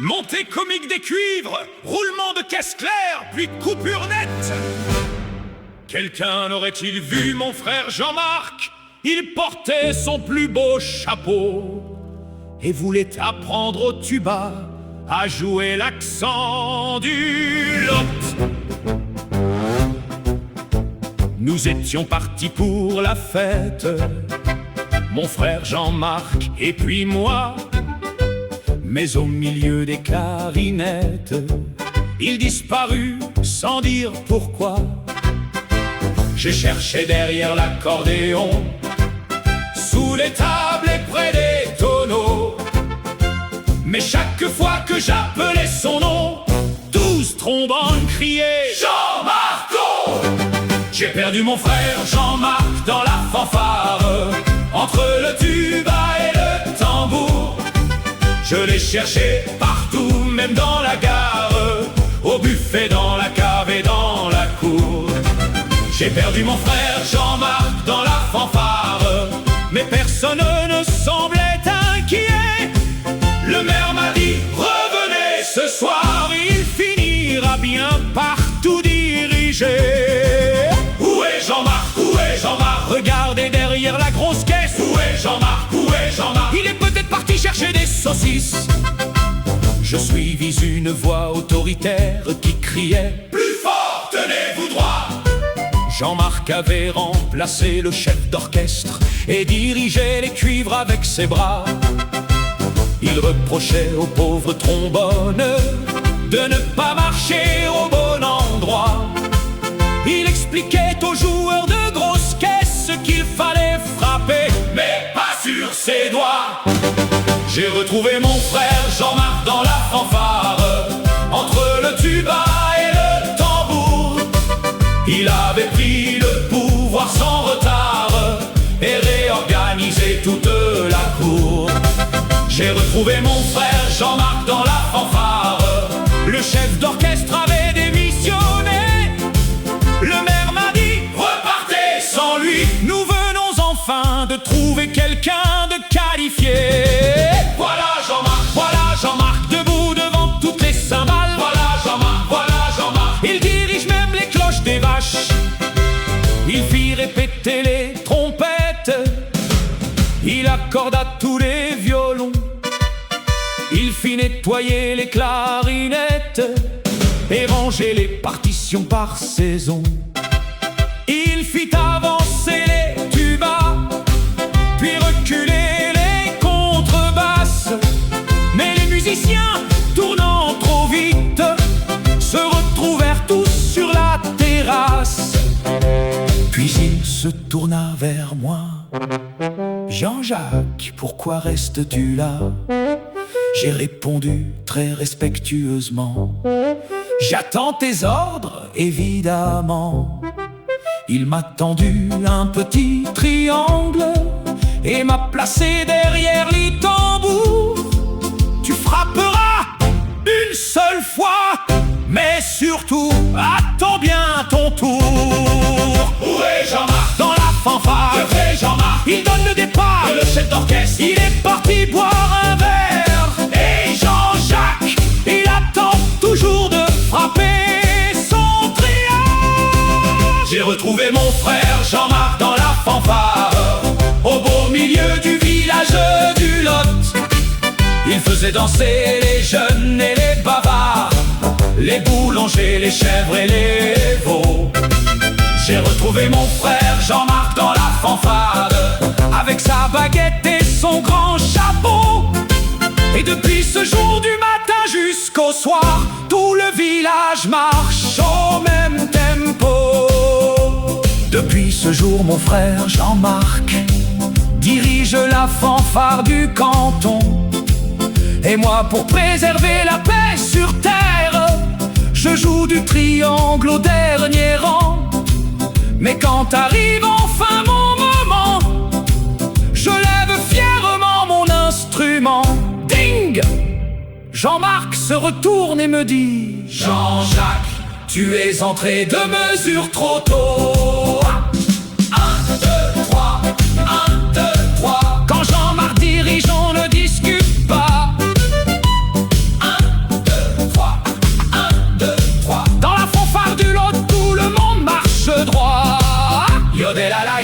Montée comique des cuivres, roulement de caisse claire, puis coupure nette. Quelqu'un aurait-il vu mon frère Jean-Marc? Il portait son plus beau chapeau et voulait apprendre au tuba à jouer l'accent du Lot. Nous étions partis pour la fête, mon frère Jean-Marc et puis moi. Mais au milieu des clarinettes, il disparut sans dire pourquoi. Je cherchais derrière l'accordéon, sous les tables et près des tonneaux. Mais chaque fois que j'appelais son nom, 12 trombones criaient Jean-Marco! J'ai perdu mon frère Jean-Marc dans la fanfare, entre le tuba et le tambour. Je l'ai cherché partout, même dans la gare, au buffet, dans la cave et dans la cour. J'ai perdu mon frère Jean-Marc dans la fanfare, mais personne ne semblait inquiet. Le maire m'a dit revenez ce soir, il finira bien par tout diriger. Où est Jean-Marc? Où est Jean-Marc? Regardez derrière la grosse caisse. Où est Jean-Marc? Où est Jean-Marc? Il est peut-être parti chercher des saucisses. Je suivis une voix autoritaire qui criait plus fort, tenez-vous droit. Jean-Marc avait remplacé le chef d'orchestre et dirigeait les cuivres avec ses bras. Il reprochait aux pauvres trombones de ne pas marcher au bon endroit. Il expliquait aux joueurs de grosses caisses qu'il fallait frapper, mais pas sur ses doigts. J'ai retrouvé mon frère Jean-Marc dans la fanfare, entre le tuba et le tambour. Il avait pris le pouvoir sans retard et réorganisé toute la cour. J'ai retrouvé mon frère Jean-Marc dans la fanfare. Le chef d'orchestre avait démissionné. Le maire m'a dit repartez sans lui. Nous venons enfin de trouver quelqu'un de qualifié. Voilà Jean-Marc, debout devant toutes les cymbales. Voilà Jean-Marc, il dirige même les cloches des vaches. Il fit répéter les trompettes, il accorda tous les violons. Il fit nettoyer les clarinettes et ranger les partitions par saison. Il fit avancer les tubas, puis reculer les contrebasses. Mais les musiciens, tournant trop vite, se retrouvèrent tous sur la terrasse. Puis il se tourna vers moi. Jean-Jacques, pourquoi restes-tu là? J'ai répondu très respectueusement. J'attends tes ordres, évidemment. Il m'a tendu un petit triangle et m'a placé derrière les tambours. Tu frapperas une seule fois, mais surtout, attends bien ton tour. Où est Jean-Marc? Dans la fanfare. Que fait Jean-Marc? Il donne le départ. Et le chef d'orchestre? Il est parti boire un verre. Et Jean-Jacques, il attend toujours de frapper son triangle. J'ai retrouvé mon frère Jean-Marc dans la fanfare, au beau milieu du village du Lot. Il faisait danser les jeunes et les bavards, les boulangers, les chèvres et les veaux. J'ai retrouvé mon frère Jean-Marc dans la fanfare, avec sa baguette et son grand chapeau. Et depuis ce jour du matin jusqu'au soir, tout le village marche au même tempo. Depuis ce jour, mon frère Jean-Marc dirige la fanfare du canton. Et moi, pour préserver la paix sur terre, je joue du triangle au dernier rang. Mais quand arrive enfin mon moment, je lève fièrement mon instrument. Ding! Jean-Marc se retourne et me dit Jean-Jacques, tu es entré de mesure trop tôt. 1, 2, 3, 1, 2, 3. Quand Jean-Marc dirige, on ne discute pas. 1, de la